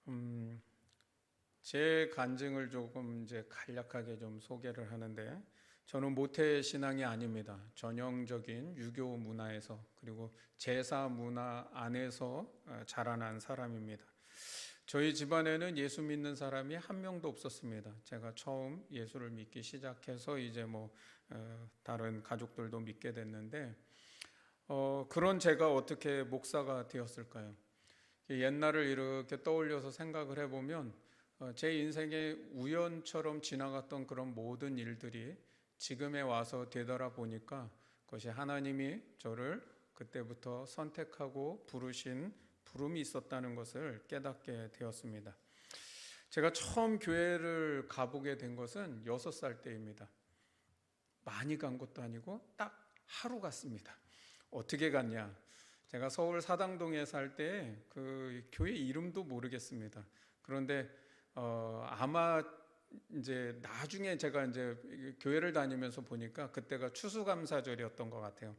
음, 제 간증을 조금 이제 간략하게 좀 소개를 하는데, 저는 모태 신앙이 아닙니다. 전형적인 유교 문화에서, 그리고 제사 문화 안에서 자라난 사람입니다. 저희 집안에는 예수 믿는 사람이 한 명도 없었습니다. 제가 처음 예수를 믿기 시작해서 이제 다른 가족들도 믿게 됐는데, 그런 제가 어떻게 목사가 되었을까요? 옛날을 이렇게 떠올려서 생각을 해보면 제 인생의 우연처럼 지나갔던 그런 모든 일들이 지금에 와서 되돌아보니까 그것이 하나님이 저를 그때부터 선택하고 부르신 부름이 있었다는 것을 깨닫게 되었습니다. 제가 처음 교회를 가보게 된 것은 6살 때입니다. 많이 간 것도 아니고 딱 하루 갔습니다. 어떻게 갔냐? 제가 서울 사당동에 살 때 그 교회 이름도 모르겠습니다. 그런데 아마 이제 나중에 제가 이제 교회를 다니면서 보니까 그때가 추수감사절이었던 것 같아요.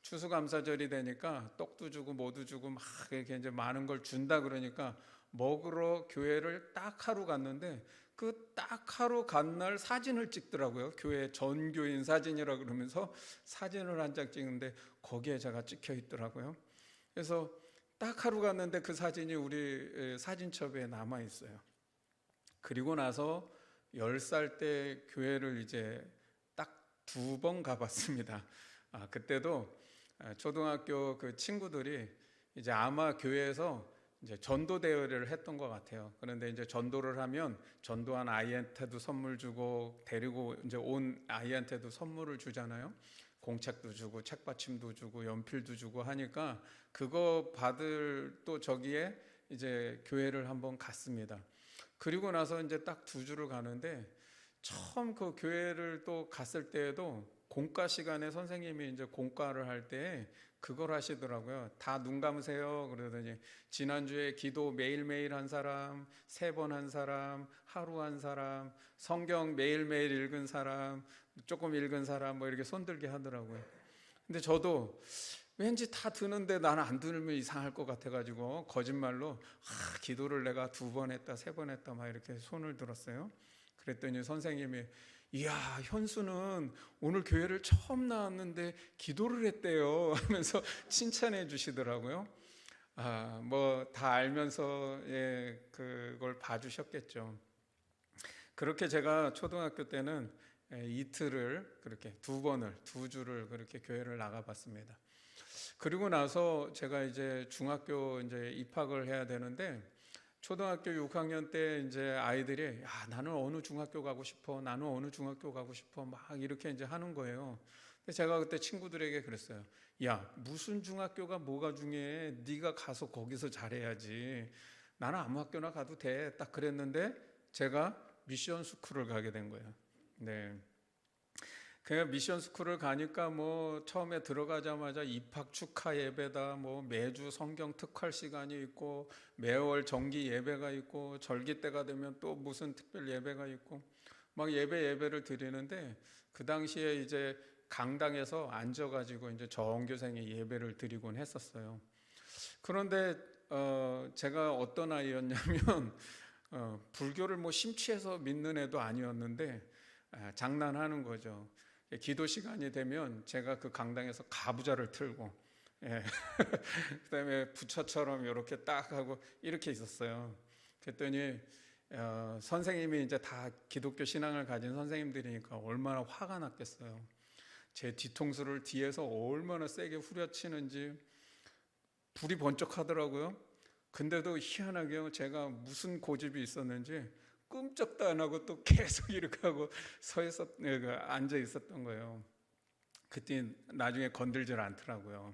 추수감사절이 되니까 떡도 주고 뭐도 주고 막 이렇게 이제 많은 걸 준다 그러니까 먹으러 교회를 딱 하루 갔는데 그 딱 하루 간 날 사진을 찍더라고요. 교회 전교인 사진이라 그러면서 사진을 한 장 찍는데 거기에 제가 찍혀 있더라고요. 그래서 딱 하루 갔는데 그 사진이 우리 사진첩에 남아 있어요. 그리고 나서 10살 때 교회를 이제 딱 2번 가봤습니다. 그때도 초등학교 그 친구들이 이제 아마 교회에서 이제 전도 대회를 했던 것 같아요. 그런데 이제 전도를 하면 전도한 아이한테도 선물 주고 데리고 이제 온 아이한테도 선물을 주잖아요. 공책도 주고 책받침도 주고 연필도 주고 하니까 그거 받을 또 저기에 이제 교회를 한번 갔습니다. 그리고 나서 이제 딱 2주를 가는데 처음 그 교회를 또 갔을 때에도 공과 시간에 선생님이 이제 공과를 할 때 그걸 하시더라고요. 다 눈 감으세요. 그러더니 지난주에 기도 매일매일 한 사람, 3번 한 사람, 하루 한 사람, 성경 매일매일 읽은 사람, 조금 읽은 사람 뭐 이렇게 손들게 하더라고요. 근데 저도 왠지 다 드는데 나는 안 들으면 이상할 것 같아가지고 거짓말로 기도를 내가 2번 했다 3번 했다 막 이렇게 손을 들었어요. 그랬더니 선생님이 이야 현수는 오늘 교회를 처음 나왔는데 기도를 했대요 하면서 칭찬해 주시더라고요. 뭐 다 알면서 그걸 봐주셨겠죠. 그렇게 제가 초등학교 때는 이틀을 그렇게 2주를 그렇게 교회를 나가봤습니다. 그리고 나서 제가 이제 중학교 이제 입학을 해야 되는데 초등학교 6학년 때 이제 아이들이 나는 어느 중학교 가고 싶어, 나는 어느 중학교 가고 싶어 막 이렇게 이제 하는 거예요. 근데 제가 그때 친구들에게 그랬어요. 야, 무슨 중학교가 뭐가 중요해? 네가 가서 거기서 잘해야지. 나는 아무 학교나 가도 돼. 딱 그랬는데 제가 미션 스쿨을 가게 된 거예요. 네. 그 미션 스쿨을 가니까 뭐 처음에 들어가자마자 입학 축하 예배다, 뭐 매주 성경 특활 시간이 있고 매월 정기 예배가 있고 절기 때가 되면 또 무슨 특별 예배가 있고 막 예배를 드리는데 그 당시에 이제 강당에서 앉아가지고 이제 전교생이 예배를 드리곤 했었어요. 그런데 제가 어떤 아이였냐면 불교를 뭐 심취해서 믿는 애도 아니었는데 장난하는 거죠. 기도 시간이 되면 제가 그 강당에서 가부좌를 틀고 그다음에 부처처럼 이렇게 딱 하고 이렇게 있었어요. 그랬더니 선생님이 이제 다 기독교 신앙을 가진 선생님들이니까 얼마나 화가 났겠어요. 제 뒤통수를 뒤에서 얼마나 세게 후려치는지 불이 번쩍하더라고요. 근데도 희한하게 제가 무슨 고집이 있었는지 끔찍도 안 하고 또 계속 이렇게 하고 앉아 있었던 거예요. 그때 나중에 건들질 않더라고요.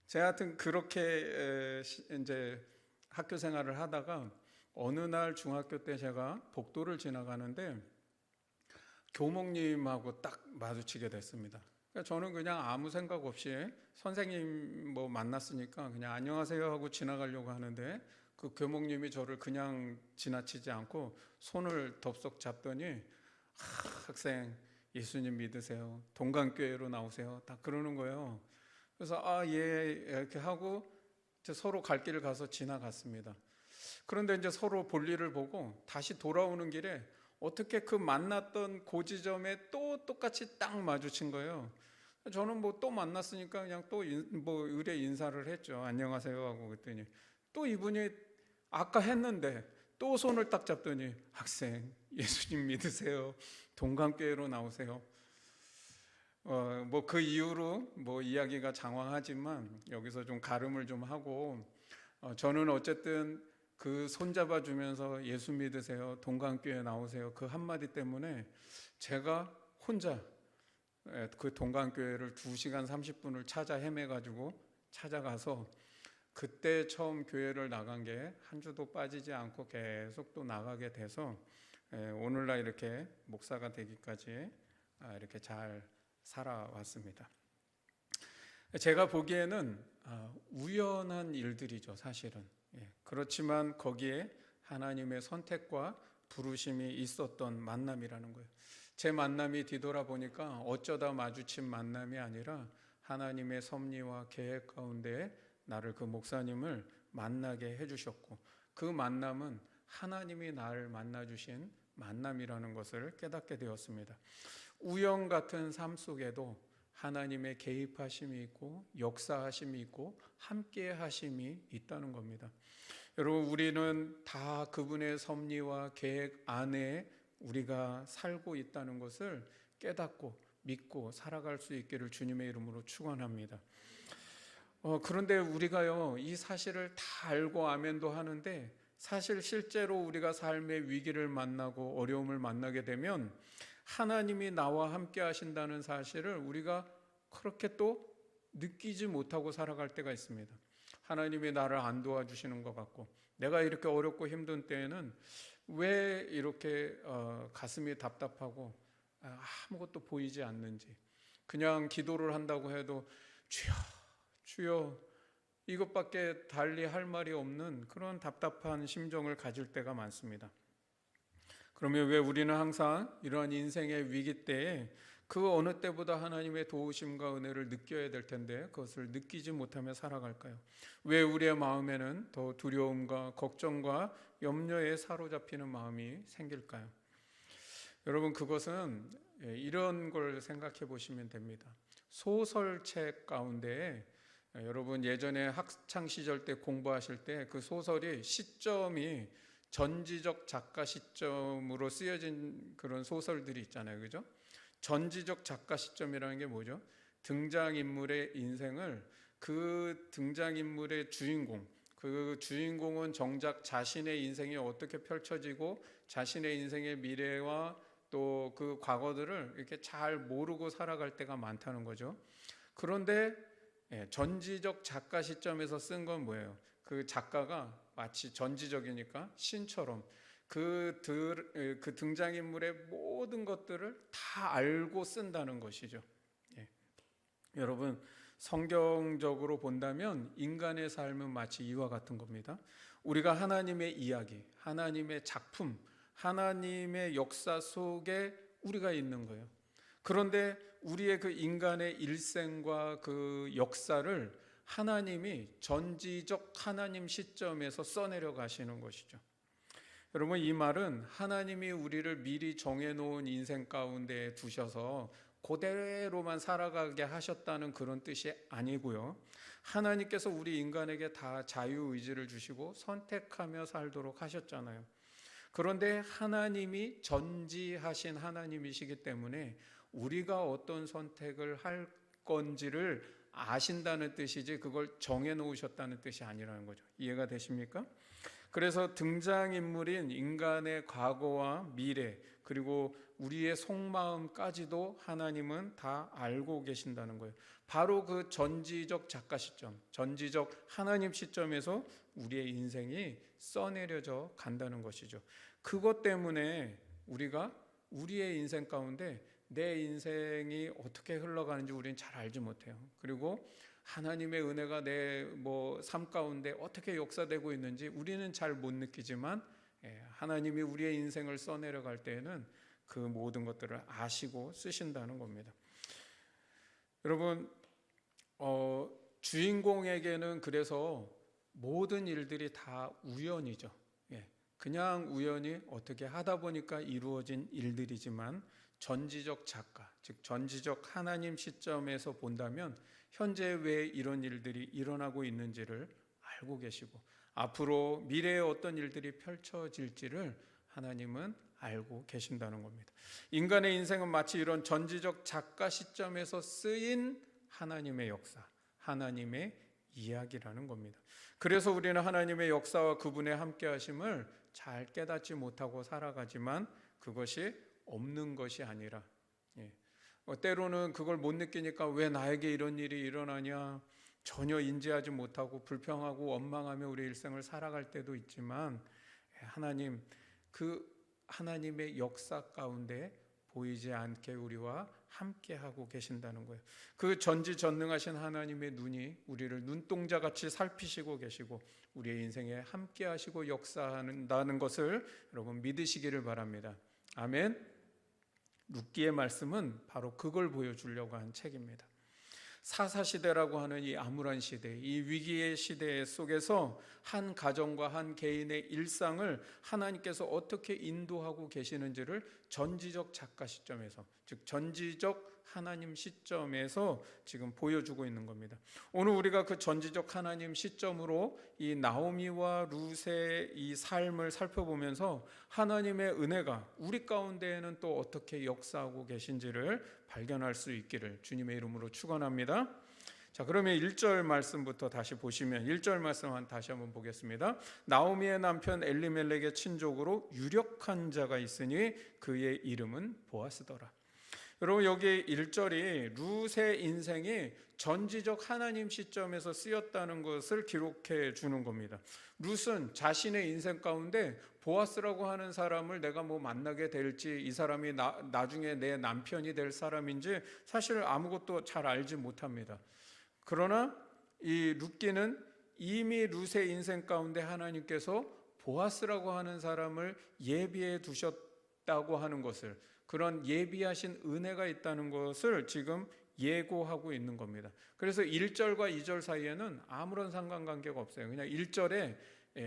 제가 하여튼 그렇게 이제 학교 생활을 하다가 어느 날 중학교 때 제가 복도를 지나가는데 교목님하고 딱 마주치게 됐습니다. 저는 그냥 아무 생각 없이 선생님 뭐 만났으니까 그냥 안녕하세요 하고 지나가려고 하는데 그 교목님이 저를 그냥 지나치지 않고 손을 덥석 잡더니 학생 예수님 믿으세요, 동강교회로 나오세요, 다 그러는 거예요. 그래서 예 이렇게 하고 서로 갈 길을 가서 지나갔습니다. 그런데 이제 서로 볼일을 보고 다시 돌아오는 길에 어떻게 그 만났던 고지점에 또 똑같이 딱 마주친 거예요. 저는 뭐 또 만났으니까 그냥 또 뭐 의례 인사를 했죠. 안녕하세요 하고. 그랬더니 또 이분이 아까 했는데 또 손을 딱 잡더니, 학생 예수님 믿으세요, 동강교회로 나오세요. 뭐 그 이후로 뭐 이야기가 장황하지만 여기서 좀 가름을 좀 하고, 저는 어쨌든 그 손잡아 주면서 예수 믿으세요, 동강교회 나오세요, 그 한마디 때문에 제가 혼자 그 동강교회를 2시간 30분을 찾아 헤매가지고 찾아가서 그때 처음 교회를 나간 게 한 주도 빠지지 않고 계속 또 나가게 돼서 오늘날 이렇게 목사가 되기까지 이렇게 잘 살아왔습니다. 제가 보기에는 우연한 일들이죠, 사실은. 그렇지만 거기에 하나님의 선택과 부르심이 있었던 만남이라는 거예요. 제 만남이 뒤돌아보니까 어쩌다 마주친 만남이 아니라 하나님의 섭리와 계획 가운데 나를, 그 목사님을 만나게 해주셨고, 그 만남은 하나님이 나를 만나주신 만남이라는 것을 깨닫게 되었습니다. 우연 같은 삶 속에도 하나님의 개입하심이 있고 역사하심이 있고 함께 하심이 있다는 겁니다. 여러분, 우리는 다 그분의 섭리와 계획 안에 우리가 살고 있다는 것을 깨닫고 믿고 살아갈 수 있기를 주님의 이름으로 축원합니다. 그런데 우리가요, 이 사실을 다 알고 아멘도 하는데, 사실 실제로 우리가 삶의 위기를 만나고 어려움을 만나게 되면 하나님이 나와 함께 하신다는 사실을 우리가 그렇게 또 느끼지 못하고 살아갈 때가 있습니다. 하나님이 나를 안 도와주시는 것 같고, 내가 이렇게 어렵고 힘든 때에는 왜 이렇게 가슴이 답답하고 아무것도 보이지 않는지, 그냥 기도를 한다고 해도 주여 주여 이것밖에 달리 할 말이 없는 그런 답답한 심정을 가질 때가 많습니다. 그러면 왜 우리는 항상 이러한 인생의 위기 때에 그 어느 때보다 하나님의 도우심과 은혜를 느껴야 될 텐데 그것을 느끼지 못하며 살아갈까요? 왜 우리의 마음에는 더 두려움과 걱정과 염려에 사로잡히는 마음이 생길까요? 여러분, 그것은 이런 걸 생각해 보시면 됩니다. 소설책 가운데 여러분 예전에 학창 시절 때 공부하실 때 그 소설이 시점이 전지적 작가 시점으로 쓰여진 그런 소설들이 있잖아요, 그죠? 전지적 작가 시점이라는 게 뭐죠? 등장인물의 인생을, 그 등장인물의 주인공, 그 주인공은 정작 자신의 인생이 어떻게 펼쳐지고 자신의 인생의 미래와 또 그 과거들을 이렇게 잘 모르고 살아갈 때가 많다는 거죠. 그런데 전지적 작가 시점에서 쓴 건 뭐예요? 그 작가가 마치 전지적이니까 신처럼 그 등장인물의 모든 것들을 다 알고 쓴다는 것이죠. 여러분, 성경적으로 본다면 인간의 삶은 마치 이와 같은 겁니다. 우리가 하나님의 이야기, 하나님의 작품, 하나님의 역사 속에 우리가 있는 거예요. 그런데 우리의 그 인간의 일생과 그 역사를 하나님이 전지적 하나님 시점에서 써내려 가시는 것이죠. 여러분, 이 말은 하나님이 우리를 미리 정해놓은 인생 가운데 두셔서 그대로만 살아가게 하셨다는 그런 뜻이 아니고요. 하나님께서 우리 인간에게 다 자유의지를 주시고 선택하며 살도록 하셨잖아요. 그런데 하나님이 전지하신 하나님이시기 때문에 우리가 어떤 선택을 할 건지를 아신다는 뜻이지 그걸 정해놓으셨다는 뜻이 아니라는 거죠. 이해가 되십니까? 그래서 등장인물인 인간의 과거와 미래, 그리고 우리의 속마음까지도 하나님은 다 알고 계신다는 거예요. 바로 그 전지적 작가 시점, 전지적 하나님 시점에서 우리의 인생이 써내려져 간다는 것이죠. 그것 때문에 우리가 우리의 인생 가운데 내 인생이 어떻게 흘러가는지 우리는 잘 알지 못해요. 그리고 하나님의 은혜가 내 삶 가운데 어떻게 역사되고 있는지 우리는 잘 못 느끼지만 하나님이 우리의 인생을 써내려갈 때에는 그 모든 것들을 아시고 쓰신다는 겁니다. 여러분, 주인공에게는 그래서 모든 일들이 다 우연이죠. 예, 그냥 우연히 어떻게 하다 보니까 이루어진 일들이지만 전지적 작가, 즉 전지적 하나님 시점에서 본다면 현재 왜 이런 일들이 일어나고 있는지를 알고 계시고 앞으로 미래에 어떤 일들이 펼쳐질지를 하나님은 알고 계신다는 겁니다. 인간의 인생은 마치 이런 전지적 작가 시점에서 쓰인 하나님의 역사, 하나님의 이야기라는 겁니다. 그래서 우리는 하나님의 역사와 그분의 함께 하심을 잘 깨닫지 못하고 살아가지만 그것이 없는 것이 아니라 때로는 그걸 못 느끼니까 왜 나에게 이런 일이 일어나냐 전혀 인지하지 못하고 불평하고 원망하며 우리 일생을 살아갈 때도 있지만 하나님 그 하나님의 역사 가운데 보이지 않게 우리와 함께하고 계신다는 거예요. 그 전지전능하신 하나님의 눈이 우리를 눈동자같이 살피시고 계시고 우리의 인생에 함께하시고 역사한다는 것을 여러분 믿으시기를 바랍니다. 아멘. 룻기의 말씀은 바로 그걸 보여주려고 한 책입니다. 사사시대라고 하는 이 암울한 시대, 이 위기의 시대 속에서 한 가정과 한 개인의 일상을 하나님께서 어떻게 인도하고 계시는지를 전지적 작가 시점에서, 즉 전지적 하나님 시점에서 지금 보여주고 있는 겁니다. 오늘 우리가 그 전지적 하나님 시점으로 이 나오미와 룻의 이 삶을 살펴보면서 하나님의 은혜가 우리 가운데에는 또 어떻게 역사하고 계신지를 발견할 수 있기를 주님의 이름으로 축원합니다. 자, 그러면 1절 말씀부터 다시 보시면 1절 말씀 다시 한번 보겠습니다. 나오미의 남편 엘리멜렉의 친족으로 유력한 자가 있으니 그의 이름은 보아스더라. 여러분 여기 1절이 룻의 인생이 전지적 하나님 시점에서 쓰였다는 것을 기록해 주는 겁니다. 룻은 자신의 인생 가운데 보아스라고 하는 사람을 내가 뭐 만나게 될지 이 사람이 나중에 내 남편이 될 사람인지 사실 아무것도 잘 알지 못합니다. 그러나 이 룻기는 이미 룻의 인생 가운데 하나님께서 보아스라고 하는 사람을 예비해 두셨다고 하는 것을 그런 예비하신 은혜가 있다는 것을 지금 예고하고 있는 겁니다. 그래서 1절과 2절 사이에는 아무런 상관관계가 없어요. 그냥 1절에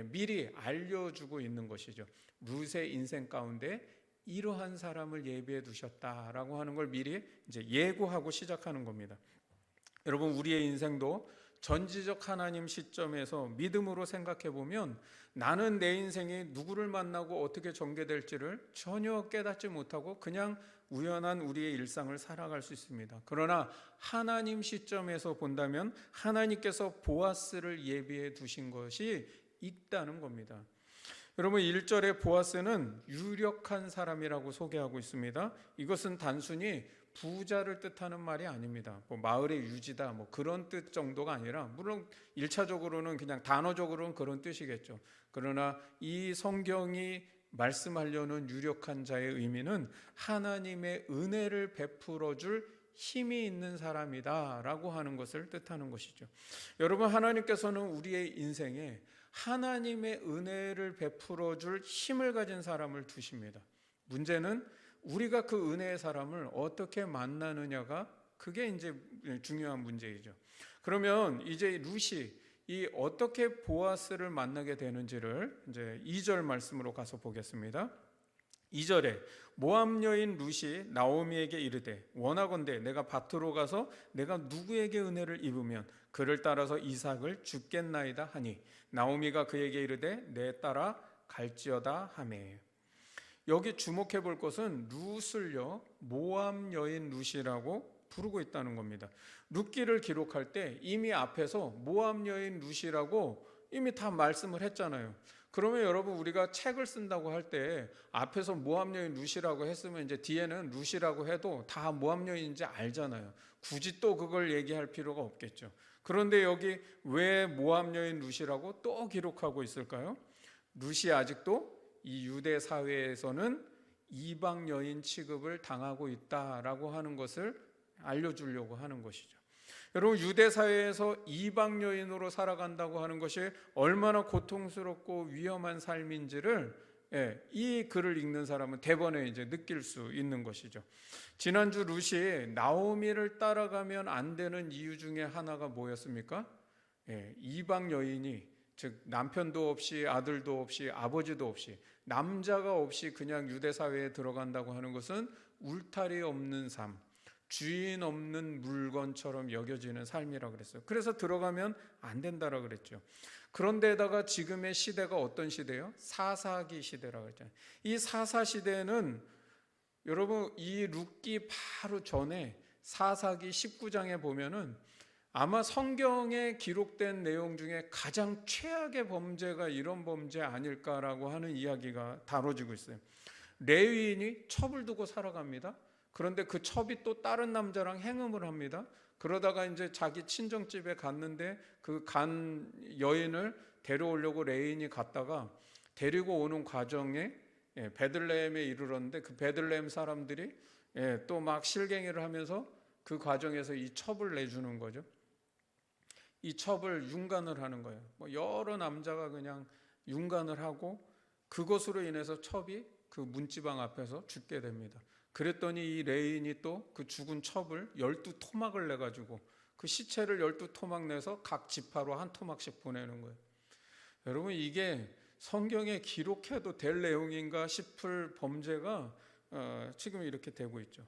미리 알려주고 있는 것이죠. 룻의 인생 가운데 이러한 사람을 예비해 두셨다라고 하는 걸 미리 이제 예고하고 시작하는 겁니다. 여러분 우리의 인생도 전지적 하나님 시점에서 믿음으로 생각해 보면 나는 내 인생이 누구를 만나고 어떻게 전개될지를 전혀 깨닫지 못하고 그냥 우연한 우리의 일상을 살아갈 수 있습니다. 그러나 하나님 시점에서 본다면 하나님께서 보아스를 예비해 두신 것이 있다는 겁니다. 여러분 1절의 보아스는 유력한 사람이라고 소개하고 있습니다. 이것은 단순히 부자를 뜻하는 말이 아닙니다. 뭐 마을의 유지다 뭐 그런 뜻 정도가 아니라 물론 1차적으로는 그냥 단어적으로는 그런 뜻이겠죠. 그러나 이 성경이 말씀하려는 유력한 자의 의미는 하나님의 은혜를 베풀어 줄 힘이 있는 사람이다 라고 하는 것을 뜻하는 것이죠. 여러분 하나님께서는 우리의 인생에 하나님의 은혜를 베풀어 줄 힘을 가진 사람을 두십니다. 문제는 우리가 그 은혜의 사람을 어떻게 만나느냐가 그게 이제 중요한 문제이죠. 그러면 이제 룻이 이 어떻게 보아스를 만나게 되는지를 이제 2절 말씀으로 가서 보겠습니다. 2절에 모압 여인 룻이 나오미에게 이르되 원하건대 내가 밭으로 가서 내가 누구에게 은혜를 입으면 그를 따라서 이삭을 줍겠나이다 하니 나오미가 그에게 이르되 내 따라 갈지어다 하매. 여기 주목해 볼 것은 룻을요 모압 여인 룻이라고 부르고 있다는 겁니다. 룻기를 기록할 때 이미 앞에서 모압 여인 룻이라고 이미 다 말씀을 했잖아요. 그러면 여러분 우리가 책을 쓴다고 할 때 앞에서 모압 여인 룻이라고 했으면 이제 뒤에는 룻이라고 해도 다 모압 여인인지 알잖아요. 굳이 또 그걸 얘기할 필요가 없겠죠. 그런데 여기 왜 모압 여인 룻이라고 또 기록하고 있을까요? 룻이 아직도 이 유대 사회에서는 이방 여인 취급을 당하고 있다라고 하는 것을 알려주려고 하는 것이죠. 여러분 유대 사회에서 이방 여인으로 살아간다고 하는 것이 얼마나 고통스럽고 위험한 삶인지를 이 글을 읽는 사람은 대번에 이제 느낄 수 있는 것이죠. 지난주 룻이 나오미를 따라가면 안 되는 이유 중에 하나가 뭐였습니까? 이방 여인이 즉 남편도 없이 아들도 없이 아버지도 없이 남자가 없이 그냥 유대 사회에 들어간다고 하는 것은 울타리 없는 삶, 주인 없는 물건처럼 여겨지는 삶이라고 그랬어요. 그래서 들어가면 안 된다라고 그랬죠. 그런데다가 지금의 시대가 어떤 시대예요? 사사기 시대라고 했잖아요. 이 사사 시대는 여러분 이 룻기 바로 전에 사사기 19장에 보면은 아마 성경에 기록된 내용 중에 가장 최악의 범죄가 이런 범죄 아닐까라고 하는 이야기가 다뤄지고 있어요. 레위인이 첩을 두고 살아갑니다. 그런데 그 첩이 또 다른 남자랑 행음을 합니다. 그러다가 이제 자기 친정집에 갔는데 그 간 여인을 데려오려고 레위인이 갔다가 데리고 오는 과정에 베들레헴에 이르렀는데 그 베들레헴 사람들이 또 막 실갱이를 하면서 그 과정에서 이 첩을 내주는 거죠. 이 첩을 융간을 하는 거예요. 여러 남자가 그냥 융간을 하고 그것으로 인해서 첩이 그 문지방 앞에서 죽게 됩니다. 그랬더니 이 레인이 또 그 죽은 첩을 12토막을 내가지고 그 시체를 12토막 내서 각 지파로 한 토막씩 보내는 거예요. 여러분 이게 성경에 기록해도 될 내용인가 싶을 범죄가 지금 이렇게 되고 있죠.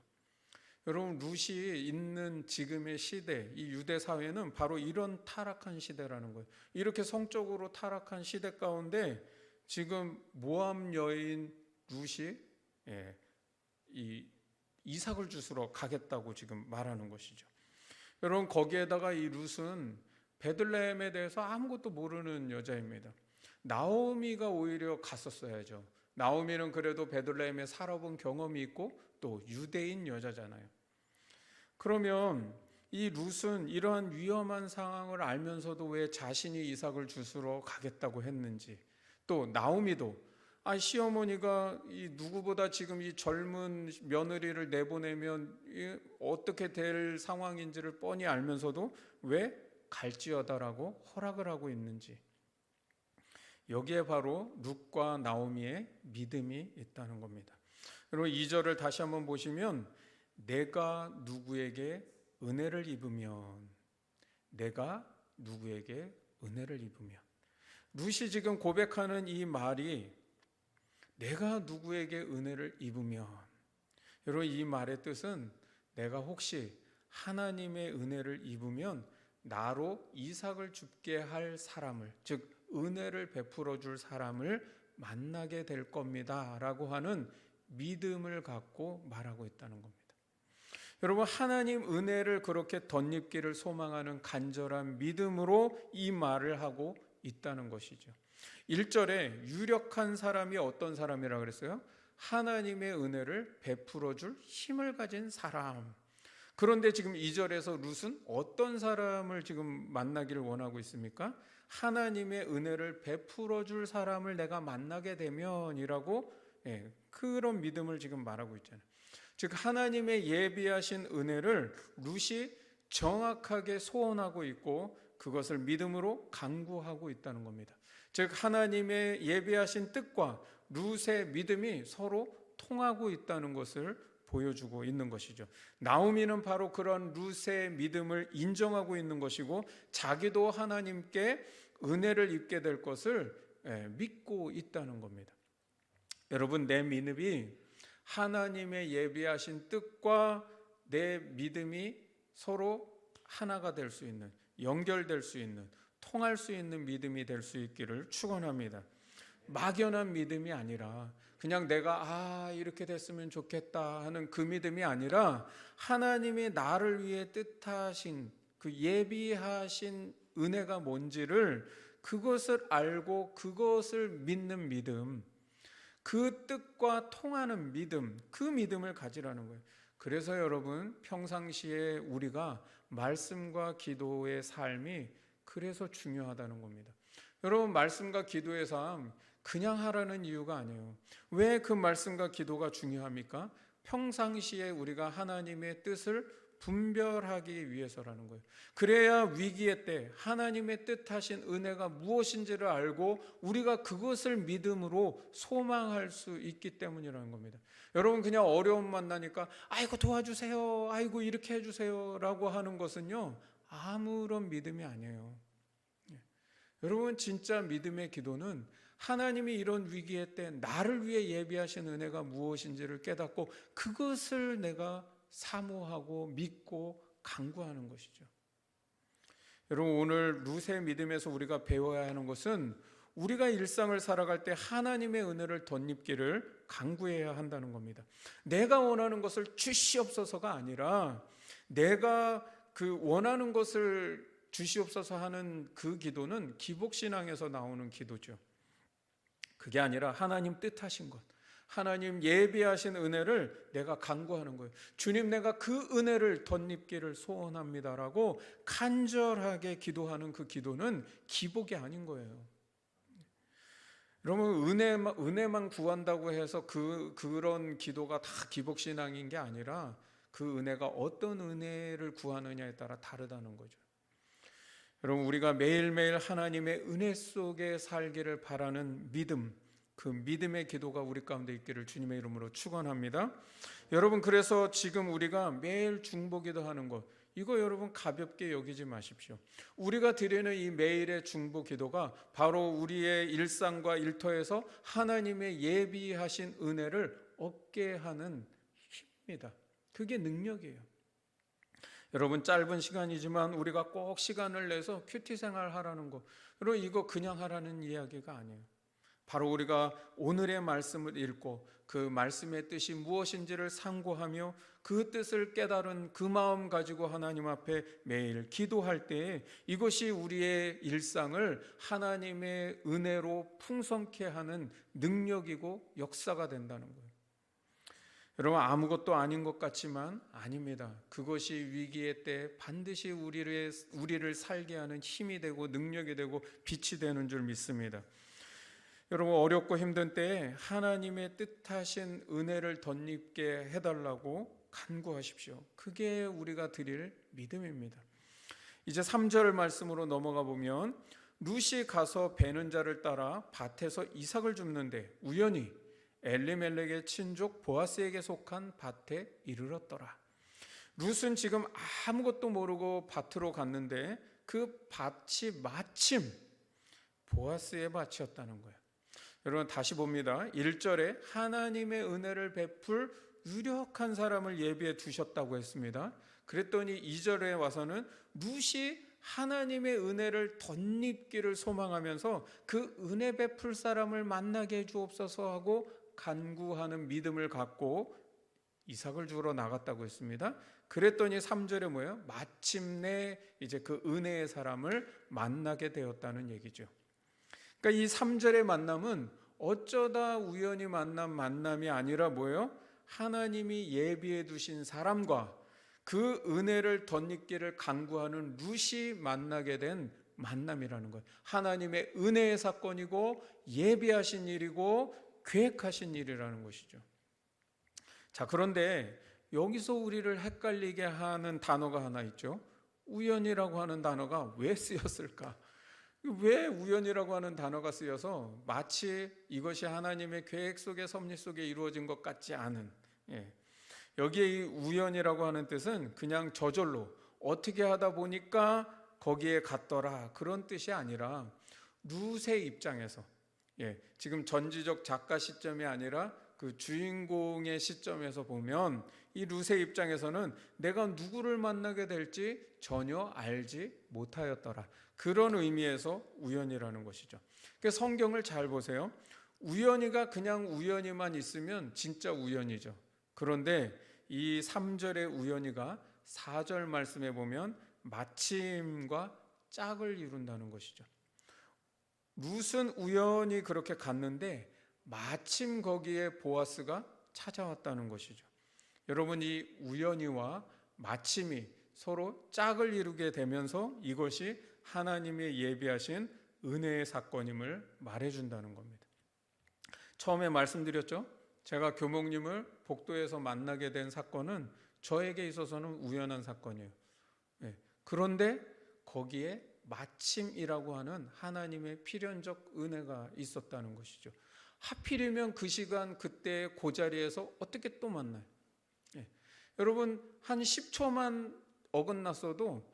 여러분 룻이 있는 지금의 시대, 이 유대 사회는 바로 이런 타락한 시대라는 거예요. 이렇게 성적으로 타락한 시대 가운데 지금 모압 여인 룻이 이 이삭을 주스러 가겠다고 지금 말하는 것이죠. 여러분 거기에다가 이 룻은 베들레헴에 대해서 아무것도 모르는 여자입니다. 나오미가 오히려 갔었어야죠. 나오미는 그래도 베들레헴에 살아본 경험이 있고 또 유대인 여자잖아요. 그러면 이 룻은 이러한 위험한 상황을 알면서도 왜 자신이 이삭을 주스러 가겠다고 했는지, 또 나오미도 시어머니가 이 누구보다 지금 이 젊은 며느리를 내보내면 어떻게 될 상황인지를 뻔히 알면서도 왜 갈지어다라고 허락을 하고 있는지, 여기에 바로 룻과 나오미의 믿음이 있다는 겁니다. 여러분 2절을 다시 한번 보시면 내가 누구에게 은혜를 입으면, 내가 누구에게 은혜를 입으면, 룻이 지금 고백하는 이 말이 내가 누구에게 은혜를 입으면, 여러분 이 말의 뜻은 내가 혹시 하나님의 은혜를 입으면 나로 이삭을 죽게 할 사람을, 즉 은혜를 베풀어 줄 사람을 만나게 될 겁니다 라고 하는 믿음을 갖고 말하고 있다는 겁니다. 여러분 하나님 은혜를 그렇게 덧입기를 소망하는 간절한 믿음으로 이 말을 하고 있다는 것이죠. 1절에 유력한 사람이 어떤 사람이라고 그랬어요? 하나님의 은혜를 베풀어 줄 힘을 가진 사람. 그런데 지금 2절에서 룻은 어떤 사람을 지금 만나기를 원하고 있습니까? 하나님의 은혜를 베풀어 줄 사람을 내가 만나게 되면이라고 그런 믿음을 지금 말하고 있잖아요. 즉 하나님의 예비하신 은혜를 룻이 정확하게 소원하고 있고 그것을 믿음으로 간구하고 있다는 겁니다. 즉 하나님의 예비하신 뜻과 룻의 믿음이 서로 통하고 있다는 것을 보여주고 있는 것이죠. 나오미는 바로 그런 룻의 믿음을 인정하고 있는 것이고 자기도 하나님께 은혜를 입게 될 것을 믿고 있다는 겁니다. 여러분 내 믿음이 하나님의 예비하신 뜻과 내 믿음이 서로 하나가 될 수 있는, 연결될 수 있는, 통할 수 있는 믿음이 될 수 있기를 축원합니다. 막연한 믿음이 아니라 그냥 내가 이렇게 됐으면 좋겠다 하는 그 믿음이 아니라 하나님이 나를 위해 뜻하신 그 예비하신 은혜가 뭔지를 그것을 알고 그것을 믿는 믿음, 그 뜻과 통하는 믿음, 그 믿음을 가지라는 거예요. 그래서 여러분 평상시에 우리가 말씀과 기도의 삶이 그래서 중요하다는 겁니다. 여러분 말씀과 기도의 삶 그냥 하라는 이유가 아니에요. 왜 그 말씀과 기도가 중요합니까? 평상시에 우리가 하나님의 뜻을 분별하기 위해서라는 거예요. 그래야 위기의 때 하나님의 뜻하신 은혜가 무엇인지를 알고 우리가 그것을 믿음으로 소망할 수 있기 때문이라는 겁니다. 여러분 그냥 어려움 만나니까 아이고 도와주세요, 아이고 이렇게 해주세요 라고 하는 것은요 아무런 믿음이 아니에요. 여러분, 진짜 믿음의 기도는 하나님이 이런 위기의 때 나를 위해 예비하신 은혜가 무엇인지를 깨닫고 그것을 내가 사모하고 믿고 간구하는 것이죠. 여러분, 오늘 룻의 믿음에서 우리가 배워야 하는 것은 우리가 일상을 살아갈 때 하나님의 은혜를 덧입기를 간구해야 한다는 겁니다. 내가 원하는 것을 주시옵소서가 아니라 내가 그 원하는 것을 주시옵소서 하는 그 기도는 기복신앙에서 나오는 기도죠. 그게 아니라 하나님 뜻하신 것, 하나님 예비하신 은혜를 내가 간구하는 거예요. 주님, 내가 그 은혜를 덧입기를 소원합니다라고 간절하게 기도하는 그 기도는 기복이 아닌 거예요. 여러분, 은혜만 구한다고 해서 그런 기도가 다 기복신앙인 게 아니라 그 은혜가 어떤 은혜를 구하느냐에 따라 다르다는 거죠. 여러분, 우리가 매일매일 하나님의 은혜 속에 살기를 바라는 믿음, 그 믿음의 기도가 우리 가운데 있기를 주님의 이름으로 축원합니다. 여러분, 그래서 지금 우리가 매일 중보기도 하는 것, 이거 여러분 가볍게 여기지 마십시오. 우리가 드리는 이 매일의 중보기도가 바로 우리의 일상과 일터에서 하나님의 예비하신 은혜를 얻게 하는 힘입니다. 그게 능력이에요. 여러분, 짧은 시간이지만 우리가 꼭 시간을 내서 큐티 생활 하라는 거, 여러분, 이거 그냥 하라는 이야기가 아니에요. 바로 우리가 오늘의 말씀을 읽고 그 말씀의 뜻이 무엇인지를 상고하며 그 뜻을 깨달은 그 마음 가지고 하나님 앞에 매일 기도할 때에 이것이 우리의 일상을 하나님의 은혜로 풍성케 하는 능력이고 역사가 된다는 거예요. 여러분, 아무것도 아닌 것 같지만 아닙니다. 그것이 위기의 때 반드시 우리를 살게 하는 힘이 되고 능력이 되고 빛이 되는 줄 믿습니다. 여러분, 어렵고 힘든 때에 하나님의 뜻하신 은혜를 덧입게 해달라고 간구하십시오. 그게 우리가 드릴 믿음입니다. 이제 3절 말씀으로 넘어가 보면 룻이 가서 베는 자를 따라 밭에서 이삭을 줍는데 우연히 엘리멜렉의 친족 보아스에게 속한 밭에 이르렀더라. 룻은 지금 아무것도 모르고 밭으로 갔는데 그 밭이 마침 보아스의 밭이었다는 거예요. 여러분, 다시 봅니다. 1절에 하나님의 은혜를 베풀 유력한 사람을 예비해 두셨다고 했습니다. 그랬더니 2절에 와서는 룻이 하나님의 은혜를 덧입기를 소망하면서 그 은혜 베풀 사람을 만나게 해주옵소서 하고 간구하는 믿음을 갖고 이삭을 주러 나갔다고 했습니다. 그랬더니 3절에 뭐예요? 마침내 이제 그 은혜의 사람을 만나게 되었다는 얘기죠. 그러니까 이 3절의 만남은 어쩌다 우연히 만난 만남이 아니라 뭐예요? 하나님이 예비해 두신 사람과 그 은혜를 덧입기를 간구하는 룻이 만나게 된 만남이라는 거예요. 하나님의 은혜의 사건이고 예비하신 일이고 계획하신 일이라는 것이죠. 자, 그런데 여기서 우리를 헷갈리게 하는 단어가 하나 있죠. 우연이라고 하는 단어가 왜 쓰였을까? 왜 우연이라고 하는 단어가 쓰여서 마치 이것이 하나님의 계획 속에 섭리 속에 이루어진 것 같지 않은, 여기에 이 우연이라고 하는 뜻은 그냥 저절로 어떻게 하다 보니까 거기에 갔더라 그런 뜻이 아니라 룻의 입장에서, 지금 전지적 작가 시점이 아니라 그 주인공의 시점에서 보면 이 룻의 입장에서는 내가 누구를 만나게 될지 전혀 알지 못하였더라. 그런 의미에서 우연이라는 것이죠. 그래서 성경을 잘 보세요. 우연이가 그냥 우연이만 있으면 진짜 우연이죠. 그런데 이 3절의 우연이가 4절 말씀에 보면 마침과 짝을 이룬다는 것이죠. 룻은 우연히 그렇게 갔는데 마침 거기에 보아스가 찾아왔다는 것이죠. 여러분, 이 우연히와 마침이 서로 짝을 이루게 되면서 이것이 하나님의 예비하신 은혜의 사건임을 말해준다는 겁니다. 처음에 말씀드렸죠. 제가 교목님을 복도에서 만나게 된 사건은 저에게 있어서는 우연한 사건이에요. 그런데 거기에 마침이라고 하는 하나님의 필연적 은혜가 있었다는 것이죠. 하필이면 그 시간 그때 그 자리에서 어떻게 또 만나요? 여러분, 한 10초만 어긋났어도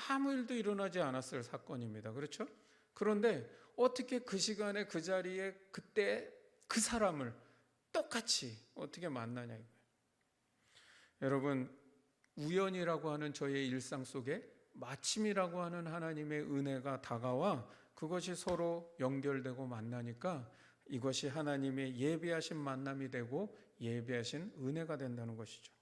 아무 일도 일어나지 않았을 사건입니다. 그렇죠? 그런데 어떻게 그 시간에 그 자리에 그때 그 사람을 똑같이 어떻게 만나냐 이거예요. 여러분, 우연이라고 하는 저의 일상 속에 마침이라고 하는 하나님의 은혜가 다가와 그것이 서로 연결되고 만나니까 이것이 하나님의 예비하신 만남이 되고 예비하신 은혜가 된다는 것이죠.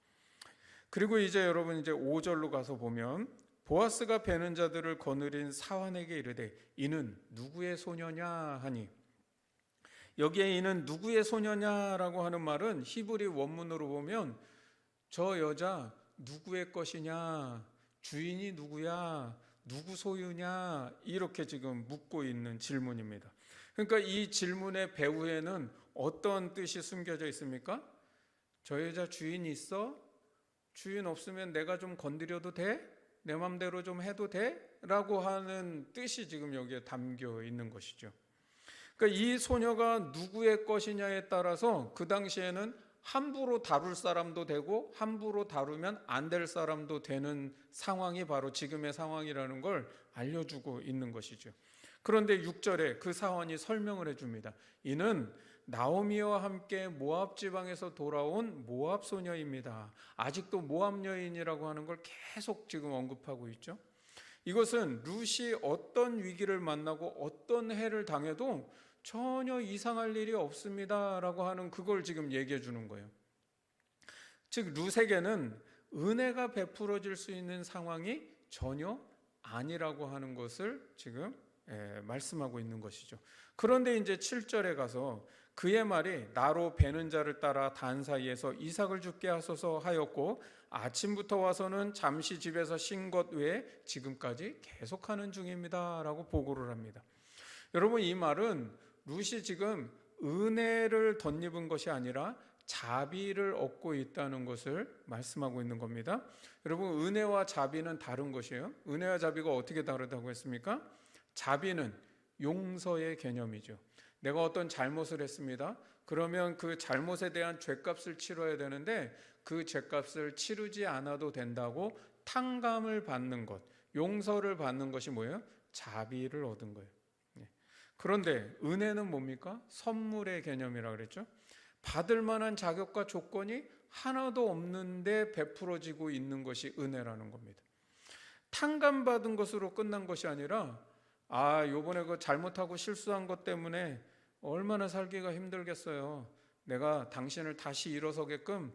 그리고 이제 여러분 이제 5절로 가서 보면 보아스가 베는 자들을 거느린 사환에게 이르되 이는 누구의 소녀냐 하니, 여기에 이는 누구의 소녀냐라고 하는 말은 히브리 원문으로 보면 저 여자 누구의 것이냐, 주인이 누구야, 누구 소유냐, 이렇게 지금 묻고 있는 질문입니다. 그러니까 이 질문의 배후에는 어떤 뜻이 숨겨져 있습니까? 저 여자 주인 있어? 주인 없으면 내가 좀 건드려도 돼? 내 맘대로 좀 해도 돼? 라고 하는 뜻이 지금 여기에 담겨 있는 것이죠. 그러니까 이 소녀가 누구의 것이냐에 따라서 그 당시에는 함부로 다룰 사람도 되고 함부로 다루면 안 될 사람도 되는 상황이 바로 지금의 상황이라는 걸 알려주고 있는 것이죠. 그런데 6절에 그 사환이 설명을 해줍니다. 이는 나오미와 함께 모압 지방에서 돌아온 모압 소녀입니다. 아직도 모압 여인이라고 하는 걸 계속 지금 언급하고 있죠. 이것은 룻이 어떤 위기를 만나고 어떤 해를 당해도 전혀 이상할 일이 없습니다라고 하는 그걸 지금 얘기해 주는 거예요. 즉 룻에게는 은혜가 베풀어질 수 있는 상황이 전혀 아니라고 하는 것을 지금 말씀하고 있는 것이죠. 그런데 이제 7절에 가서 그의 말이 나로 베는 자를 따라 단 사이에서 이삭을 죽게 하소서 하였고 아침부터 와서는 잠시 집에서 쉰 것 외에 지금까지 계속하는 중입니다 라고 보고를 합니다. 여러분, 이 말은 룻이 지금 은혜를 덧입은 것이 아니라 자비를 얻고 있다는 것을 말씀하고 있는 겁니다. 여러분, 은혜와 자비는 다른 것이에요. 은혜와 자비가 어떻게 다르다고 했습니까? 자비는 용서의 개념이죠. 내가 어떤 잘못을 했습니다. 그러면 그 잘못에 대한 죄값을 치러야 되는데 그 죄값을 치르지 않아도 된다고 탕감을 받는 것, 용서를 받는 것이 뭐예요? 자비를 얻은 거예요. 그런데 은혜는 뭡니까? 선물의 개념이라고 그랬죠. 받을 만한 자격과 조건이 하나도 없는데 베풀어지고 있는 것이 은혜라는 겁니다. 탕감받은 것으로 끝난 것이 아니라 요번에 그 잘못하고 실수한 것 때문에 얼마나 살기가 힘들겠어요. 내가 당신을 다시 일어서게끔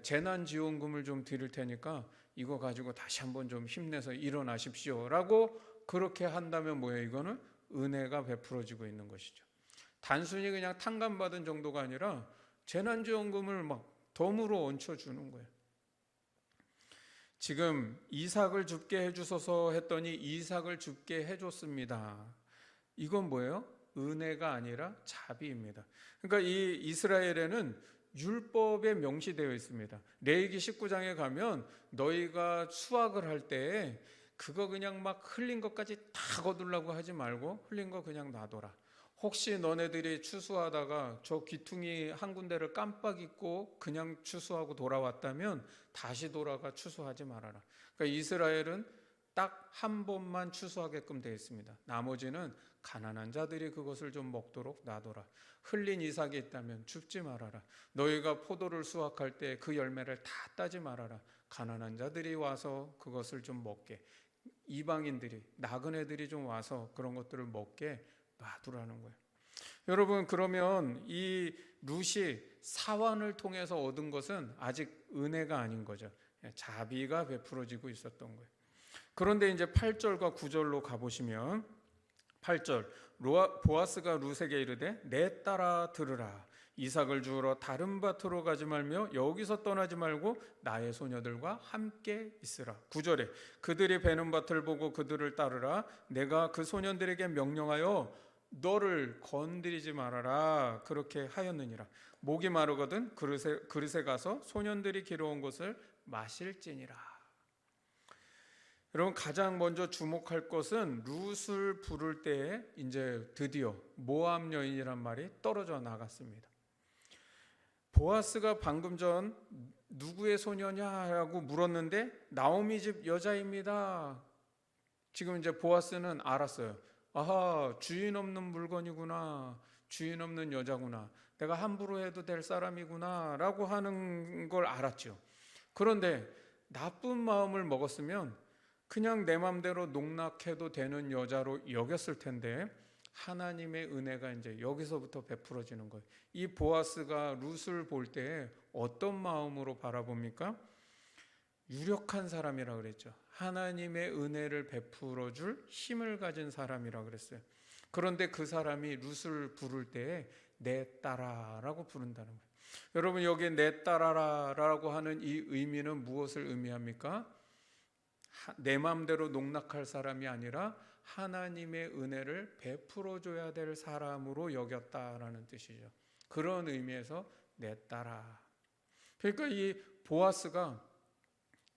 재난지원금을 좀 드릴 테니까 이거 가지고 다시 한번 좀 힘내서 일어나십시오 라고 그렇게 한다면 뭐예요? 이거는 은혜가 베풀어지고 있는 것이죠. 단순히 그냥 탕감받은 정도가 아니라 재난지원금을 막 덤으로 얹혀주는 거예요. 지금 이삭을 죽게 해주소서 했더니 이삭을 죽게 해줬습니다. 이건 뭐예요? 은혜가 아니라 자비입니다. 그러니까 이 이스라엘에는 율법에 명시되어 있습니다. 레위기 19장에 가면 너희가 수확을 할 때 그거 그냥 막 흘린 것까지 다 거두려고 하지 말고 흘린 거 그냥 놔둬라. 혹시 너네들이 추수하다가 저 귀퉁이 한 군데를 깜빡 잊고 그냥 추수하고 돌아왔다면 다시 돌아가 추수하지 말아라. 그러니까 이스라엘은 딱 한 번만 추수하게끔 되어 있습니다. 나머지는 가난한 자들이 그것을 좀 먹도록 놔둬라. 흘린 이삭이 있다면 줍지 말아라. 너희가 포도를 수확할 때 그 열매를 다 따지 말아라. 가난한 자들이 와서 그것을 좀 먹게, 이방인들이, 나그네들이 좀 와서 그런 것들을 먹게 놔두라는 거예요. 여러분, 그러면 이 룻이 사환을 통해서 얻은 것은 아직 은혜가 아닌 거죠. 자비가 베풀어지고 있었던 거예요. 그런데 이제 8절과 9절로 가보시면 8절 보아스가 룻에게 이르되 내 딸아 들으라. 이삭을 주우러 다른 밭으로 가지 말며 여기서 떠나지 말고 나의 소녀들과 함께 있으라. 9절에 그들이 베는 밭을 보고 그들을 따르라. 내가 그 소년들에게 명령하여 너를 건드리지 말아라. 그렇게 하였느니라. 목이 마르거든 그릇에 가서 소년들이 길어온 것을 마실지니라. 여러분, 가장 먼저 주목할 것은 룻을 부를 때에 이제 드디어 모압 여인이란 말이 떨어져 나갔습니다. 보아스가 방금 전 누구의 소녀냐라고 물었는데 나오미 집 여자입니다. 지금 이제 보아스는 알았어요. 아하, 주인 없는 물건이구나, 주인 없는 여자구나, 내가 함부로 해도 될 사람이구나 라고 하는 걸 알았죠. 그런데 나쁜 마음을 먹었으면 그냥 내 맘대로 농락해도 되는 여자로 여겼을 텐데, 하나님의 은혜가 이제 여기서부터 베풀어지는 거예요. 이 보아스가 룻을 볼 때 어떤 마음으로 바라봅니까? 유력한 사람이라 그랬죠. 하나님의 은혜를 베풀어 줄 힘을 가진 사람이라 그랬어요. 그런데 그 사람이 룻을 부를 때에 내 딸아라고 부른다는 거예요. 여러분, 여기 내 딸아라라고 하는 이 의미는 무엇을 의미합니까? 내 마음대로 농락할 사람이 아니라 하나님의 은혜를 베풀어 줘야 될 사람으로 여겼다라는 뜻이죠. 그런 의미에서 내 딸아. 그러니까 이 보아스가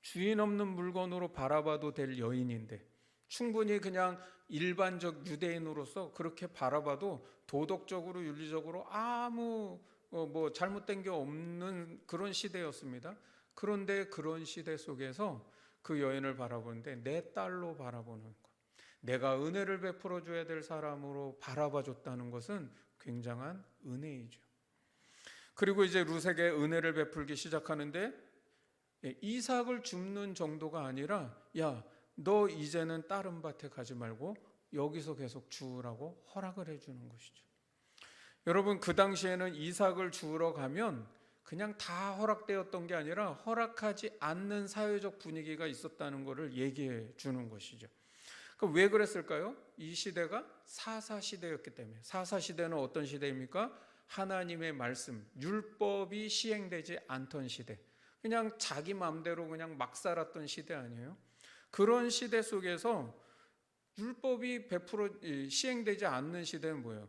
주인 없는 물건으로 바라봐도 될 여인인데, 충분히 그냥 일반적 유대인으로서 그렇게 바라봐도 도덕적으로 윤리적으로 아무 뭐 잘못된 게 없는 그런 시대였습니다. 그런데 그런 시대 속에서 그 여인을 바라보는데 내 딸로 바라보는 것, 내가 은혜를 베풀어 줘야 될 사람으로 바라봐 줬다는 것은 굉장한 은혜이죠. 그리고 이제 룻에게 은혜를 베풀기 시작하는데, 이삭을 줍는 정도가 아니라, 야, 너 이제는 다른 밭에 가지 말고 여기서 계속 주우라고 허락을 해주는 것이죠. 여러분, 그 당시에는 이삭을 주우러 가면 그냥 다 허락되었던 게 아니라 허락하지 않는 사회적 분위기가 있었다는 것을 얘기해 주는 것이죠. 왜 그랬을까요? 이 시대가 사사 시대였기 때문에. 사사 시대는 어떤 시대입니까? 하나님의 말씀, 율법이 시행되지 않던 시대, 그냥 자기 마음대로 그냥 막 살았던 시대 아니에요? 그런 시대 속에서 율법이 시행되지 않는 시대는 뭐예요?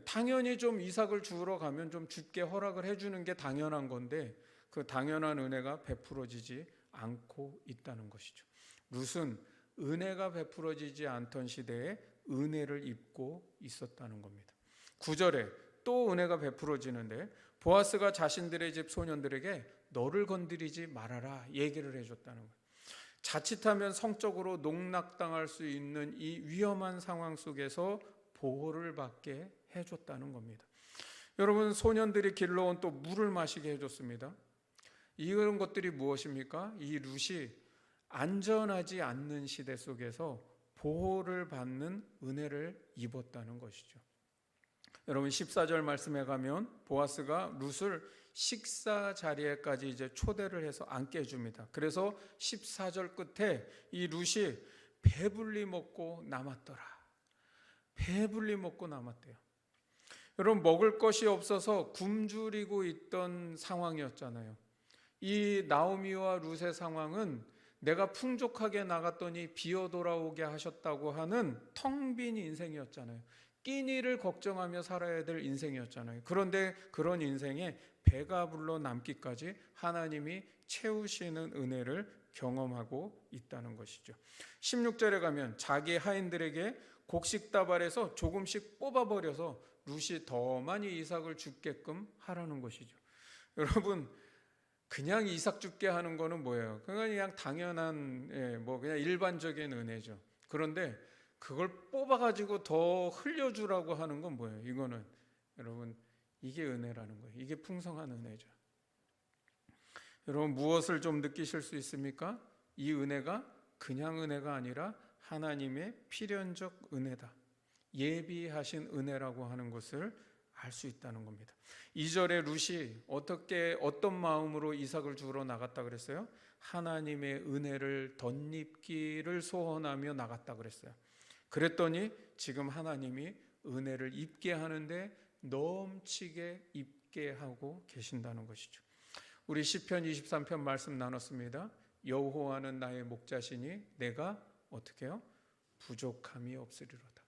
당연히 좀 이삭을 주우러 가면 좀 주께 허락을 해주는 게 당연한 건데, 그 당연한 은혜가 베풀어지지 않고 있다는 것이죠. 룻은 은혜가 베풀어지지 않던 시대에 은혜를 입고 있었다는 겁니다. 9절에 또 은혜가 베풀어지는데, 보아스가 자신들의 집 소년들에게 너를 건드리지 말아라 얘기를 해줬다는 거예요. 자칫하면 성적으로 농락당할 수 있는 이 위험한 상황 속에서 보호를 받게 해줬다는 겁니다. 여러분, 소년들이 길러온 또 물을 마시게 해줬습니다. 이런 것들이 무엇입니까? 이 룻이 안전하지 않는 시대 속에서 보호를 받는 은혜를 입었다는 것이죠. 여러분, 14절 말씀에 가면 보아스가 룻을 식사 자리에까지 이제 초대를 해서 앉게 해줍니다. 그래서 14절 끝에 이 룻이 배불리 먹고 남았더라. 배불리 먹고 남았대요. 여러분, 먹을 것이 없어서 굶주리고 있던 상황이었잖아요. 이 나오미와 룻의 상황은 내가 풍족하게 나갔더니 비어 돌아오게 하셨다고 하는 텅 빈 인생이었잖아요. 끼니를 걱정하며 살아야 될 인생이었잖아요. 그런데 그런 인생에 배가 불러 남기까지 하나님이 채우시는 은혜를 경험하고 있다는 것이죠. 16절에 가면 자기 하인들에게 곡식다발에서 조금씩 뽑아버려서 룻이 더 많이 이삭을 죽게끔 하라는 것이죠. 여러분, 그냥 이삭 죽게 하는 거는 뭐예요? 그냥 당연한, 그냥 일반적인 은혜죠. 그런데 그걸 뽑아가지고 더 흘려주라고 하는 건 뭐예요? 이거는 여러분, 이게 은혜라는 거예요. 이게 풍성한 은혜죠. 여러분, 무엇을 좀 느끼실 수 있습니까? 이 은혜가 그냥 은혜가 아니라 하나님의 필연적 은혜다, 예비하신 은혜라고 하는 것을 알 수 있다는 겁니다. 2절에 룻이 어떤 마음으로 이삭을 주우러 나갔다 그랬어요? 하나님의 은혜를 덧입기를 소원하며 나갔다 그랬어요. 그랬더니 지금 하나님이 은혜를 입게 하는데 넘치게 입게 하고 계신다는 것이죠. 우리 시편 23편 말씀 나눴습니다. 여호와는 나의 목자시니 내가 어떻게 해요? 부족함이 없으리로다.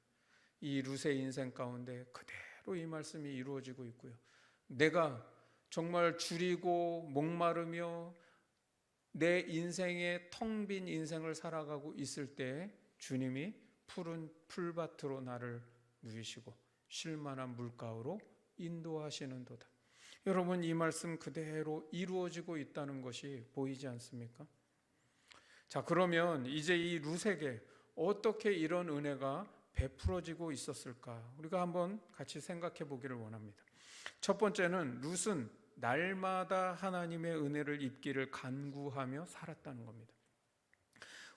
이 룻의 인생 가운데 그대로 이 말씀이 이루어지고 있고요. 내가 정말 줄이고 목마르며 내 인생의 텅 빈 인생을 살아가고 있을 때 주님이 푸른 풀밭으로 나를 누이시고 쉴만한 물가로 인도하시는도다. 여러분, 이 말씀 그대로 이루어지고 있다는 것이 보이지 않습니까? 자, 그러면 이제 이 룻에게 어떻게 이런 은혜가 베풀어지고 있었을까? 우리가 한번 같이 생각해 보기를 원합니다. 첫 번째는 룻은 날마다 하나님의 은혜를 입기를 간구하며 살았다는 겁니다.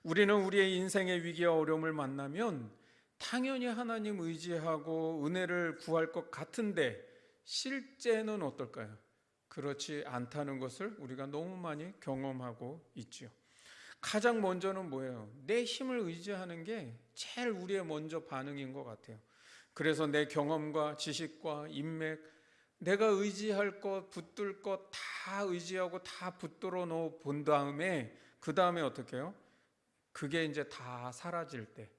우리는 우리의 인생의 위기와 어려움을 만나면 당연히 하나님 의지하고 은혜를 구할 것 같은데 실제는 어떨까요? 그렇지 않다는 것을 우리가 너무 많이 경험하고 있지요. 가장 먼저는 뭐예요? 내 힘을 의지하는 게 제일 우리의 먼저 반응인 것 같아요. 그래서 내 경험과 지식과 인맥, 내가 의지할 것, 붙들 것 다 의지하고 다 붙들어 놓어 본 다음에 그 다음에 어떻게 해요? 그게 이제 다 사라질 때,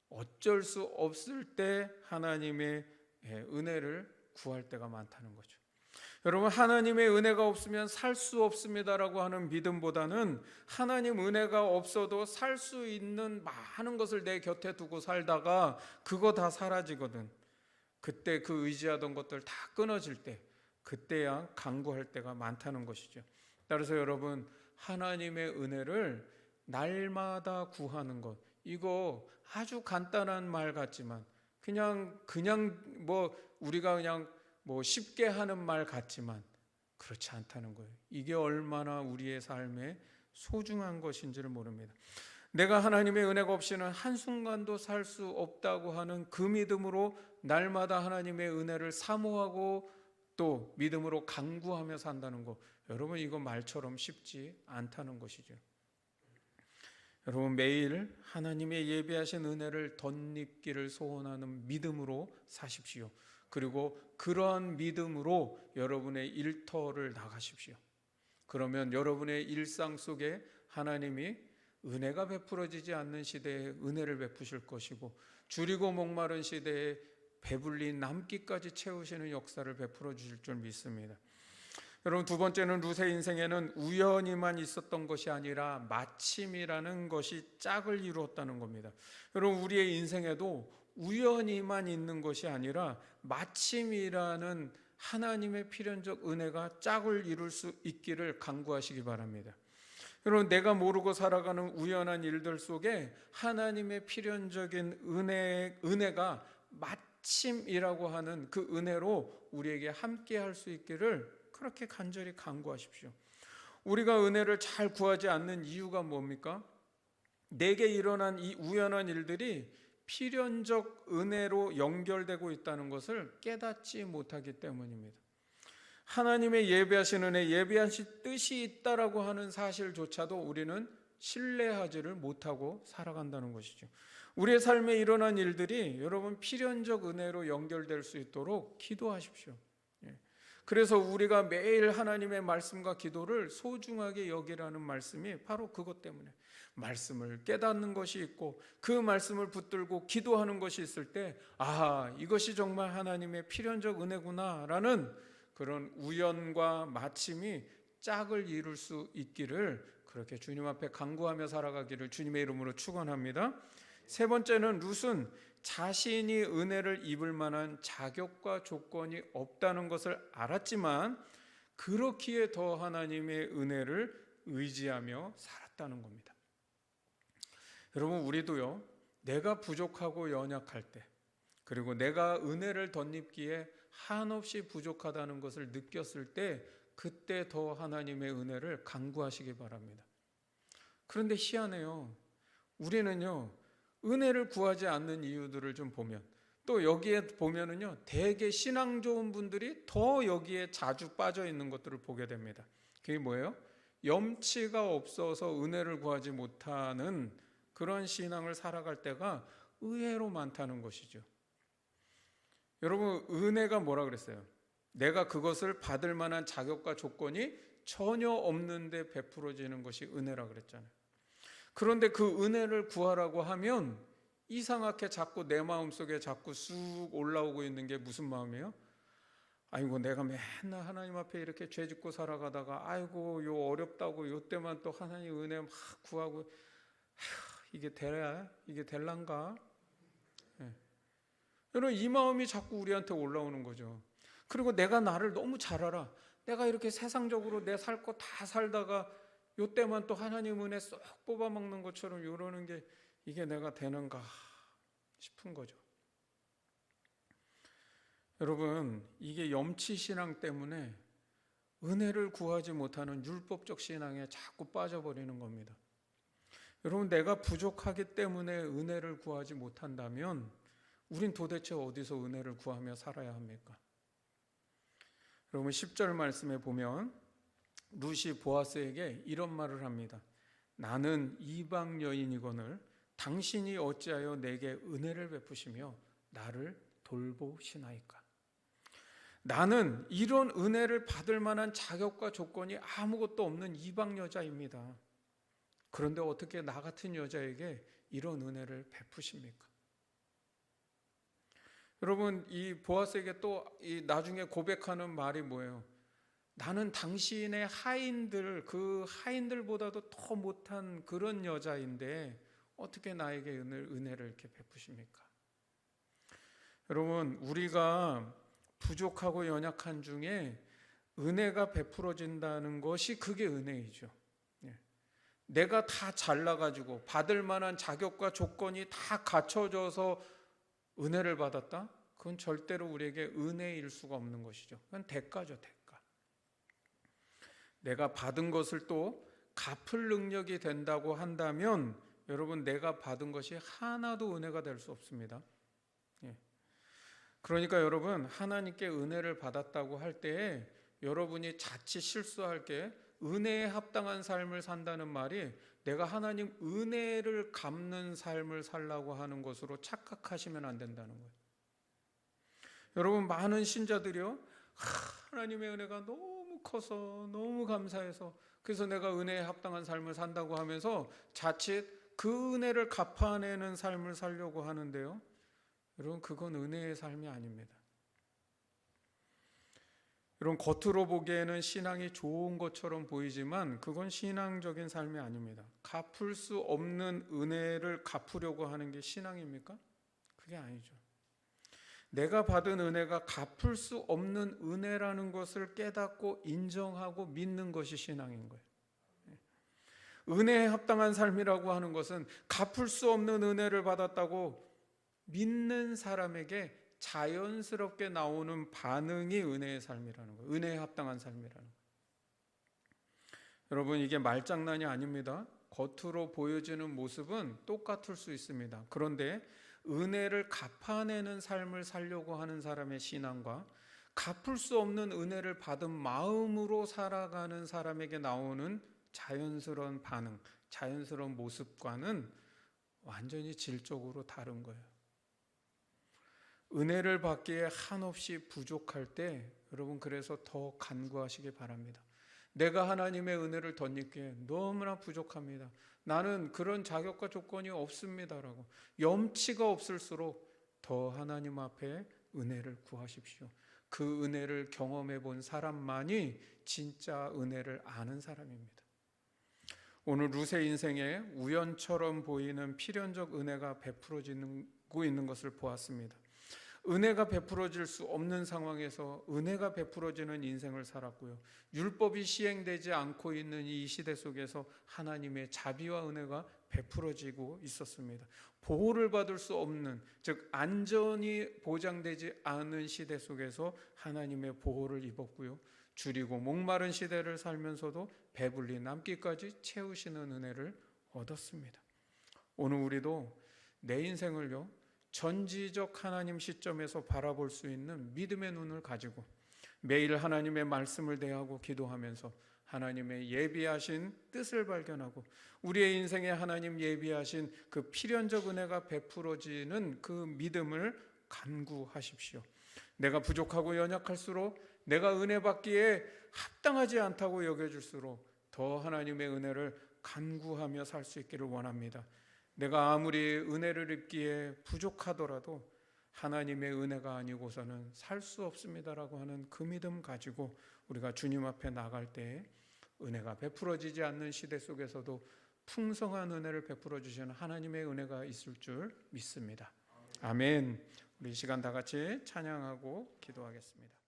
어쩔 수 없을 때 하나님의 은혜를 구할 때가 많다는 거죠. 여러분, 하나님의 은혜가 없으면 살 수 없습니다라고 하는 믿음보다는 하나님 은혜가 없어도 살 수 있는 많은 것을 내 곁에 두고 살다가 그거 다 사라지거든. 그때 그 의지하던 것들 다 끊어질 때, 그때야 간구할 때가 많다는 것이죠. 따라서 여러분, 하나님의 은혜를 날마다 구하는 것, 이거 아주 간단한 말 같지만 그냥 우리가 그냥 쉽게 하는 말 같지만 그렇지 않다는 거예요. 이게 얼마나 우리의 삶에 소중한 것인지를 모릅니다. 내가 하나님의 은혜가 없이는 한순간도 살 수 없다고 하는 그 믿음으로 날마다 하나님의 은혜를 사모하고 또 믿음으로 간구하며 산다는 것, 여러분, 이거 말처럼 쉽지 않다는 것이죠. 여러분, 매일 하나님의 예비하신 은혜를 덧입기를 소원하는 믿음으로 사십시오. 그리고 그러한 믿음으로 여러분의 일터를 나가십시오. 그러면 여러분의 일상 속에 하나님이 은혜가 베풀어지지 않는 시대에 은혜를 베푸실 것이고, 줄이고 목마른 시대에 배불린 남기까지 채우시는 역사를 베풀어 주실 줄 믿습니다. 여러분, 두 번째는 룻의 인생에는 우연히만 있었던 것이 아니라 마침이라는 것이 짝을 이루었다는 겁니다. 여러분, 우리의 인생에도 우연히만 있는 것이 아니라 마침이라는 하나님의 필연적 은혜가 짝을 이룰 수 있기를 간구하시기 바랍니다. 여러분, 내가 모르고 살아가는 우연한 일들 속에 하나님의 필연적인 은혜가 마침이라고 하는 그 은혜로 우리에게 함께 할 수 있기를 그렇게 간절히 간구하십시오. 우리가 은혜를 잘 구하지 않는 이유가 뭡니까? 내게 일어난 이 우연한 일들이 필연적 은혜로 연결되고 있다는 것을 깨닫지 못하기 때문입니다. 하나님의 예비하신 은혜, 예비하신 뜻이 있다라고 하는 사실조차도 우리는 신뢰하지를 못하고 살아간다는 것이죠. 우리의 삶에 일어난 일들이 여러분 필연적 은혜로 연결될 수 있도록 기도하십시오. 그래서 우리가 매일 하나님의 말씀과 기도를 소중하게 여기라는 말씀이 바로 그것 때문에, 말씀을 깨닫는 것이 있고 그 말씀을 붙들고 기도하는 것이 있을 때, 이것이 정말 하나님의 필연적 은혜구나라는 그런 우연과 마침이 짝을 이룰 수 있기를 그렇게 주님 앞에 간구하며 살아가기를 주님의 이름으로 축원합니다. 세 번째는 룻은 자신이 은혜를 입을 만한 자격과 조건이 없다는 것을 알았지만 그렇기에 더 하나님의 은혜를 의지하며 살았다는 겁니다. 여러분, 우리도요, 내가 부족하고 연약할 때, 그리고 내가 은혜를 덧입기에 한없이 부족하다는 것을 느꼈을 때, 그때 더 하나님의 은혜를 간구하시기 바랍니다. 그런데 희한해요. 우리는요, 은혜를 구하지 않는 이유들을 좀 보면, 또 여기에 보면은요, 되게 신앙 좋은 분들이 더 여기에 자주 빠져 있는 것들을 보게 됩니다. 그게 뭐예요? 염치가 없어서 은혜를 구하지 못하는 그런 신앙을 살아갈 때가 의외로 많다는 것이죠. 여러분, 은혜가 뭐라 그랬어요? 내가 그것을 받을 만한 자격과 조건이 전혀 없는데 베풀어지는 것이 은혜라 그랬잖아요. 그런데 그 은혜를 구하라고 하면 이상하게 자꾸 내 마음속에 자꾸 쑥 올라오고 있는 게 무슨 마음이에요? 아이고, 내가 맨날 하나님 앞에 이렇게 죄 짓고 살아가다가 아이고 요 어렵다고 요 때만 또 하나님 은혜 막 구하고, 이게 될란가? 여러분, 이 마음이 자꾸 우리한테 올라오는 거죠. 그리고 내가 나를 너무 잘 알아. 내가 이렇게 세상적으로 내 살 거 다 살다가 요 때만 또 하나님 은혜 쏙 뽑아먹는 것처럼 이러는 게 이게 내가 되는가? 싶은 거죠. 여러분, 이게 염치신앙 때문에 은혜를 구하지 못하는 율법적 신앙에 자꾸 빠져버리는 겁니다. 여러분, 내가 부족하기 때문에 은혜를 구하지 못한다면 우린 도대체 어디서 은혜를 구하며 살아야 합니까? 여러분, 10절 말씀에 보면 룻이 보아스에게 이런 말을 합니다. 나는 이방 여인이거늘 당신이 어찌하여 내게 은혜를 베푸시며 나를 돌보시나이까. 나는 이런 은혜를 받을 만한 자격과 조건이 아무것도 없는 이방 여자입니다. 그런데 어떻게 나 같은 여자에게 이런 은혜를 베푸십니까? 여러분, 이 보아스에게 또 나중에 고백하는 말이 뭐예요? 나는 당신의 하인들, 그 하인들보다도 더 못한 그런 여자인데 어떻게 나에게 은혜를 이렇게 베푸십니까? 여러분, 우리가 부족하고 연약한 중에 은혜가 베풀어진다는 것이 그게 은혜이죠. 내가 다 잘나가지고 받을 만한 자격과 조건이 다 갖춰져서 은혜를 받았다? 그건 절대로 우리에게 은혜일 수가 없는 것이죠. 그건 대가죠, 대가. 내가 받은 것을 또 갚을 능력이 된다고 한다면 여러분, 내가 받은 것이 하나도 은혜가 될 수 없습니다. 그러니까 여러분, 하나님께 은혜를 받았다고 할 때에 여러분이 자칫 실수할 게 은혜에 합당한 삶을 산다는 말이 내가 하나님 은혜를 갚는 삶을 살라고 하는 것으로 착각하시면 안 된다는 거예요. 여러분, 많은 신자들이요, 하나님의 은혜가 너무 커서 너무 감사해서 그래서 내가 은혜에 합당한 삶을 산다고 하면서 자칫 그 은혜를 갚아내는 삶을 살려고 하는데요, 여러분, 그건 은혜의 삶이 아닙니다. 여러분, 겉으로 보기에는 신앙이 좋은 것처럼 보이지만 그건 신앙적인 삶이 아닙니다. 갚을 수 없는 은혜를 갚으려고 하는 게 신앙입니까? 그게 아니죠. 내가 받은 은혜가 갚을 수 없는 은혜라는 것을 깨닫고 인정하고 믿는 것이 신앙인 거예요. 은혜에 합당한 삶이라고 하는 것은 갚을 수 없는 은혜를 받았다고 믿는 사람에게 자연스럽게 나오는 반응이 은혜의 삶이라는 거예요. 은혜에 합당한 삶이라는 거예요. 여러분, 이게 말장난이 아닙니다. 겉으로 보여지는 모습은 똑같을 수 있습니다. 그런데 은혜를 갚아내는 삶을 살려고 하는 사람의 신앙과 갚을 수 없는 은혜를 받은 마음으로 살아가는 사람에게 나오는 자연스러운 반응, 자연스러운 모습과는 완전히 질적으로 다른 거예요. 은혜를 받기에 한없이 부족할 때 여러분, 그래서 더 간구하시기 바랍니다. 내가 하나님의 은혜를 덧입기에 너무나 부족합니다. 나는 그런 자격과 조건이 없습니다라고 염치가 없을수록 더 하나님 앞에 은혜를 구하십시오. 그 은혜를 경험해 본 사람만이 진짜 은혜를 아는 사람입니다. 오늘 룻의 인생에 우연처럼 보이는 필연적 은혜가 베풀어지고 있는 것을 보았습니다. 은혜가 베풀어질 수 없는 상황에서 은혜가 베풀어지는 인생을 살았고요. 율법이 시행되지 않고 있는 이 시대 속에서 하나님의 자비와 은혜가 베풀어지고 있었습니다. 보호를 받을 수 없는, 즉 안전이 보장되지 않은 시대 속에서 하나님의 보호를 입었고요. 줄이고 목마른 시대를 살면서도 배불리 남기까지 채우시는 은혜를 얻었습니다. 오늘 우리도 내 인생을요, 전지적 하나님 시점에서 바라볼 수 있는 믿음의 눈을 가지고 매일 하나님의 말씀을 대하고 기도하면서 하나님의 예비하신 뜻을 발견하고 우리의 인생에 하나님 예비하신 그 필연적 은혜가 베풀어지는 그 믿음을 간구하십시오. 내가 부족하고 연약할수록 내가 은혜 받기에 합당하지 않다고 여겨질수록 더 하나님의 은혜를 간구하며 살 수 있기를 원합니다. 내가 아무리 은혜를 입기에 부족하더라도 하나님의 은혜가 아니고서는 살 수 없습니다라고 하는 그 믿음 가지고 우리가 주님 앞에 나갈 때 은혜가 베풀어지지 않는 시대 속에서도 풍성한 은혜를 베풀어 주시는 하나님의 은혜가 있을 줄 믿습니다. 아멘. 우리 이 시간 다 같이 찬양하고 기도하겠습니다.